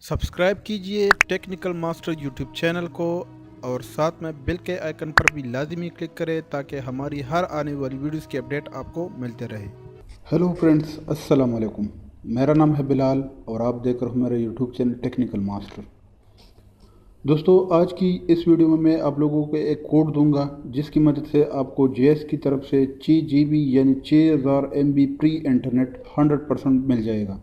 Subscribe कीजिए technical master YouTube channel को और साथ में बेल के आइकन पर भी लाजमी क्लिक करें ताकि हमारी हर आने वाली वीडियोस की अपडेट आपको मिलते रहे। हेलो फ्रेंड्स, अस्सलाम वालेकुम। मेरा नाम है बिलाल और आप देख रहे हो मेरा यूट्यूब चैनल टेक्निकल मास्टर। दोस्तों, आज की इस वीडियो में मैं आप लोगों को एक कोड दूंगा जिसकी मदद से आपको जेएस की तरफ से 6 GB यानी 6000 MB प्री इंटरनेट 100% मिल जाएगा।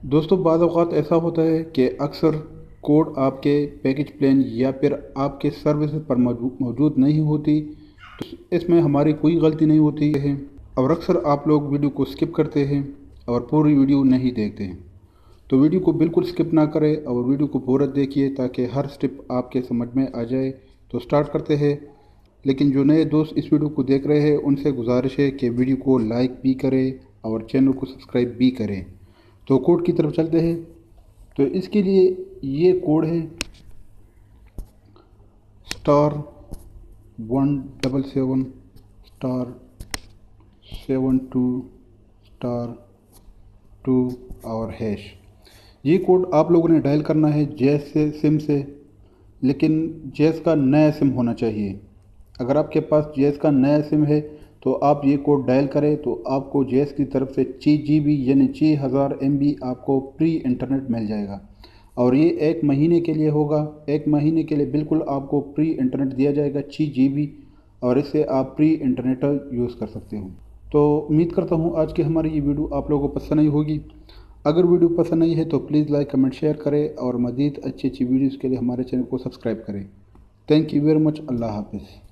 दोस्तों, बाद औक़ात ऐसा होता है कि अक्सर कोड आपके पैकेज प्लान या फिर आपके सर्विस पर मौजूद नहीं होती, तो इसमें हमारी कोई गलती नहीं होती है और अक्सर आप लोग वीडियो को स्किप करते हैं और पूरी वीडियो नहीं देखते हैं। तो वीडियो को बिल्कुल स्किप ना करें और वीडियो को पूरा देखिए ताकि हर स्टेप आपके समझ में आ जाए। तो स्टार्ट करते हैं। लेकिन जो नए दोस्त इस वीडियो को देख रहे हैं उनसे गुजारिश है कि वीडियो को लाइक भी करें और चैनल को सब्सक्राइब भी करें। तो कोड की तरफ चलते हैं। तो इसके लिए ये कोड है *177*72*2 और हैश। ये कोड आप लोगों ने डायल करना है जैस से सिम से, लेकिन जैस का नया सिम होना चाहिए। अगर आपके पास जैस का नया सिम है तो आप ये कोड डायल करें तो आपको जेएस की तरफ से 6 GB यानी 6000 MB आपको प्री इंटरनेट मिल जाएगा और ये 1 महीने के लिए होगा। 1 महीने के लिए बिल्कुल आपको प्री इंटरनेट दिया जाएगा 6 GB और इससे आप प्री इंटरनेट यूज़ कर सकते हो। तो उम्मीद करता हूँ आज की हमारी ये वीडियो आप लोगों को पसंद आई होगी। अगर वीडियो पसंद आई है तो प्लीज़ लाइक कमेंट शेयर करें और मज़ीद अच्छी वीडियोज़ के लिए हमारे चैनल को सब्सक्राइब करें। Thank you very much. अल्लाह हाफिज़।